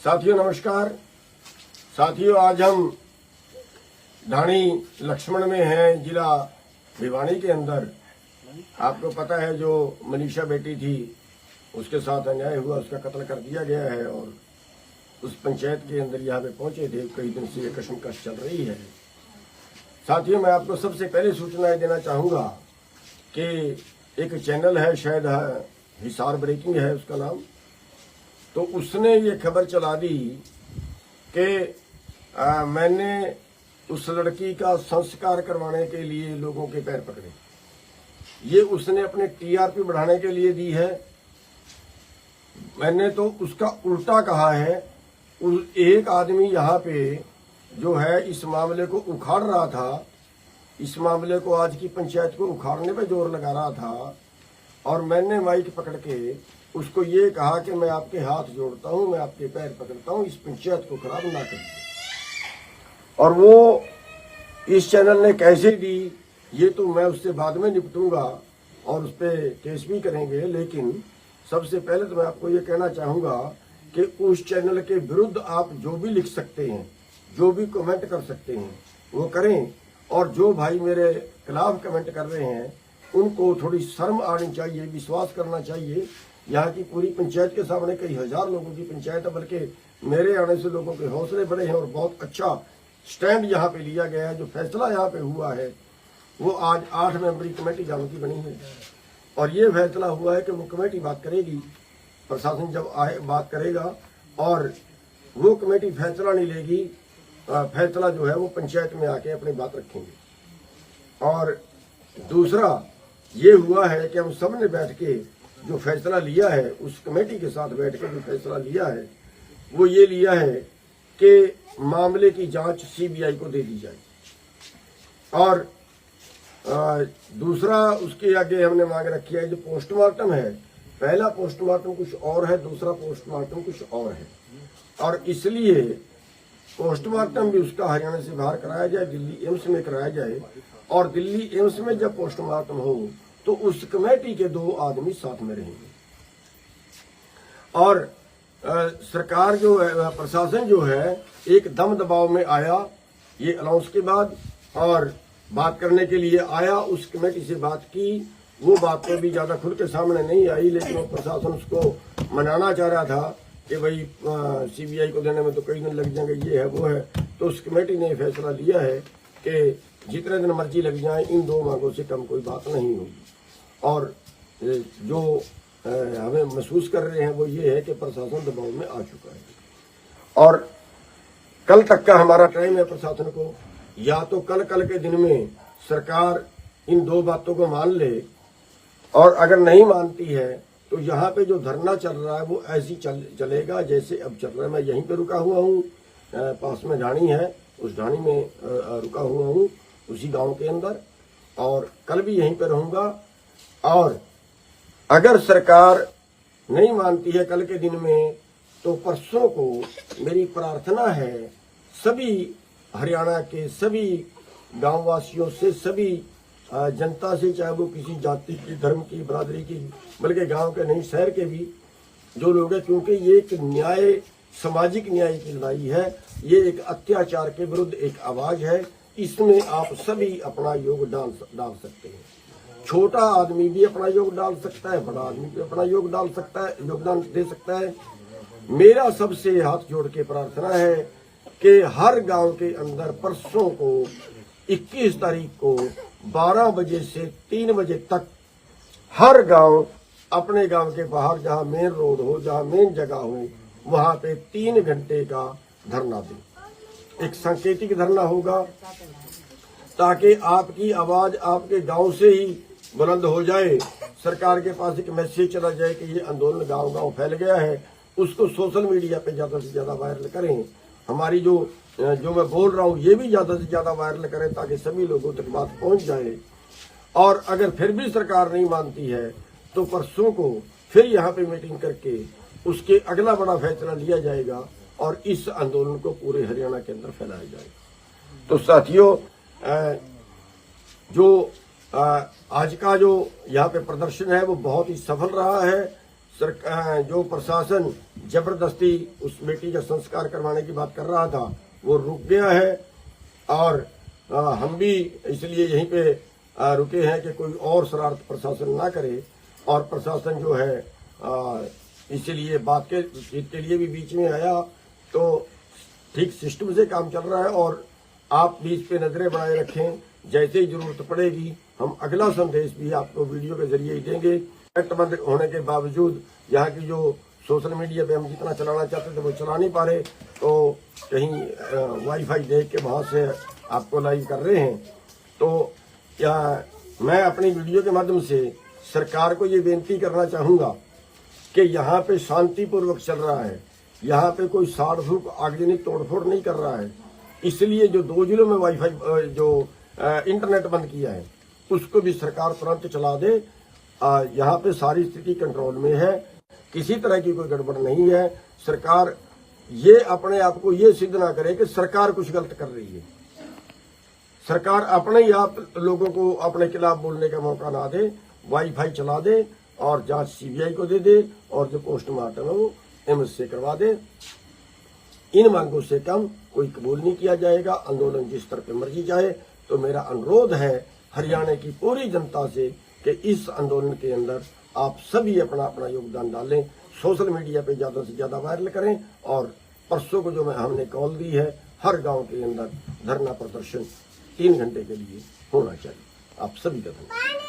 साथियों नमस्कार। साथियों आज हम ढाणी लक्ष्मण में हैं, जिला भिवानी के अंदर। आपको पता है जो मनीषा बेटी थी उसके साथ अन्याय हुआ, उसका कत्ल कर दिया गया है और उस पंचायत के अंदर यहाँ पे पहुंचे थे। कई दिन से ये कशमकश चल रही है। साथियों मैं आपको सबसे पहले सूचना देना चाहूंगा कि एक चैनल है, शायद हिसार ब्रेकिंग है उसका नाम, तो उसने ये खबर चला दी कि मैंने उस लड़की का संस्कार करवाने के लिए लोगों के पैर पकड़े। ये उसने अपने टीआरपी बढ़ाने के लिए दी है। मैंने तो उसका उल्टा कहा है। एक आदमी यहाँ पे जो है इस मामले को उखाड़ रहा था, इस मामले को, आज की पंचायत को उखाड़ने पे जोर लगा रहा था, और मैंने माइक पकड़ के उसको ये कहा कि मैं आपके हाथ जोड़ता हूं, मैं आपके पैर पकड़ता हूं, इस पंचायत को खराब ना करिए। और वो इस चैनल ने कैसे दी ये तो मैं उससे बाद में निपटूंगा और उस पर केस भी करेंगे। लेकिन सबसे पहले तो मैं आपको ये कहना चाहूंगा कि उस चैनल के विरुद्ध आप जो भी लिख सकते हैं, जो भी कमेंट कर सकते हैं वो करें। और जो भाई मेरे खिलाफ कमेंट कर रहे हैं उनको थोड़ी शर्म आनी चाहिए, विश्वास करना चाहिए। यहाँ की पूरी पंचायत के सामने कई हजार लोगों की पंचायत है, बल्कि मेरे आने से लोगों के हौसले बढ़े हैं और बहुत अच्छा स्टैंड यहाँ पे लिया गया है। जो फैसला यहाँ पे हुआ है वो आज 8 मेंबरी कमेटी गांव की बनी है और ये फैसला हुआ है कि वो कमेटी बात करेगी, प्रशासन जब आए बात करेगा और वो कमेटी फैसला नहीं लेगी, फैसला जो है वो पंचायत में आके अपनी बात रखेंगे। और दूसरा ये हुआ है कि हम सब ने बैठ के जो फैसला लिया है, उस कमेटी के साथ बैठ के जो फैसला लिया है वो ये लिया है कि मामले की जांच सीबीआई को दे दी जाए। और दूसरा उसके आगे हमने मांग रखी है जो पोस्टमार्टम है, पहला पोस्टमार्टम कुछ और है, दूसरा पोस्टमार्टम कुछ और है, और इसलिए पोस्टमार्टम भी उसका हरियाणा से बाहर कराया जाए, दिल्ली एम्स में कराया जाए। और दिल्ली एम्स में जब पोस्टमार्टम हो तो उस कमेटी के 2 आदमी साथ में रहेंगे। और सरकार जो है, प्रशासन जो है एक दम दबाव में आया ये अनाउंस के बाद और बात करने के लिए आया, उस कमेटी से बात की। वो बात तो भी ज्यादा खुल के सामने नहीं आई, लेकिन वो प्रशासन उसको मनाना चाह रहा था कि भाई सीबीआई को देने में तो कई दिन लग जाएंगे, ये है वो है। तो उस कमेटी ने फैसला लिया है कि जितने दिन मर्जी लग जाए, इन 2 मांगों से कम कोई बात नहीं होगी। और जो हमें महसूस कर रहे हैं वो ये है कि प्रशासन दबाव में आ चुका है और कल तक का हमारा टाइम है प्रशासन को, या तो कल के दिन में सरकार इन 2 बातों को मान ले, और अगर नहीं मानती है तो यहाँ पे जो धरना चल रहा है वो ऐसी चलेगा जैसे अब चल रहा है। मैं यहीं पे रुका हुआ हूँ, पास में ढाणी है, उस ढाणी में रुका हुआ हूँ, उसी गांव के अंदर, और कल भी यहीं पे रहूंगा। और अगर सरकार नहीं मानती है कल के दिन में तो परसों को मेरी प्रार्थना है सभी हरियाणा के सभी गांववासियों से, सभी जनता से, चाहे वो किसी जाति की, धर्म की, बरादरी की, बल्कि गांव के नहीं शहर के भी जो लोग हैं, क्योंकि ये एक न्याय, सामाजिक न्याय की लड़ाई है, ये एक अत्याचार के विरुद्ध एक आवाज है। इसमें आप सभी अपना योगदान डाल सकते हैं। छोटा आदमी भी अपना योग डाल सकता है, बड़ा आदमी भी अपना योग डाल सकता है, योगदान दे सकता है। मेरा सबसे हाथ जोड़ के प्रार्थना है कि हर गांव के अंदर परसों को 21 तारीख को 12 बजे से 3 बजे तक हर गांव अपने गांव के बाहर जहां मेन रोड हो, जहां मेन जगह हो, वहां पे 3 घंटे का धरना दे। एक सांकेतिक धरना होगा ताकि आपकी आवाज आपके गांव से ही बुलंद हो जाए, सरकार के पास एक मैसेज चला जाए कि ये आंदोलन गांव गांव फैल गया है। उसको सोशल मीडिया पे ज्यादा से ज्यादा वायरल करें। हमारी जो मैं बोल रहा हूँ ये भी ज्यादा से ज्यादा वायरल करें ताकि सभी लोगों तक बात पहुंच जाए। और अगर फिर भी सरकार नहीं मानती है तो परसों को फिर यहाँ पे मीटिंग करके उसके अगला बड़ा फैसला लिया जाएगा और इस आंदोलन को पूरे हरियाणा के अंदर फैलाया जाएगा। तो साथियों, जो आज का जो यहाँ पे प्रदर्शन है वो बहुत ही सफल रहा है। जो प्रशासन जबरदस्ती उस बेटी का संस्कार करवाने की बात कर रहा था वो रुक गया है। और हम भी इसलिए यहीं पे रुके हैं कि कोई और शरारत प्रशासन ना करे। और प्रशासन जो है इसलिए बात के लिए भी बीच में आया, तो ठीक सिस्टम से काम चल रहा है। और आप भी इस पे नजरें बनाए रखें, जैसे ही जरूरत पड़ेगी हम अगला संदेश भी आपको वीडियो के जरिए ही देंगे। नेट बंद होने के बावजूद यहाँ की जो सोशल मीडिया पे हम जितना चलाना चाहते थे वो चला नहीं पा रहे, तो कहीं वाईफाई देख के वहां से आपको लाइव कर रहे हैं। तो क्या मैं अपनी वीडियो के माध्यम से सरकार को ये बेनती करना चाहूंगा कि यहाँ पे शांतिपूर्वक चल रहा है, यहाँ पे कोई साड़ फूक आगजनी तोड़फोड़ नहीं कर रहा है। इसलिए जो 2 जिलों में वाईफाई जो इंटरनेट बंद किया है उसको भी सरकार तुरंत चला दे। यहाँ पे सारी स्थिति कंट्रोल में है, किसी तरह की कोई गड़बड़ नहीं है। सरकार ये अपने आप को ये सिद्ध ना करे कि सरकार कुछ गलत कर रही है। सरकार अपने ही आप लोगों को अपने खिलाफ बोलने का मौका ना दे, वाईफाई चला दे और जांच सीबीआई को दे दे और जो पोस्टमार्टम है वो एम्स से करवा दे। इन मांगों से कम कोई कबूल नहीं किया जाएगा। आंदोलन जिस स्तर पे मर्जी जाए। तो मेरा अनुरोध है हरियाणा की पूरी जनता से कि इस आंदोलन के अंदर आप सभी अपना अपना योगदान डालें, सोशल मीडिया पे ज्यादा से ज्यादा वायरल करें। और परसों को जो हमने कॉल दी है, हर गांव के अंदर धरना प्रदर्शन 3 घंटे के लिए होना चाहिए। आप सभी का धन्यवाद।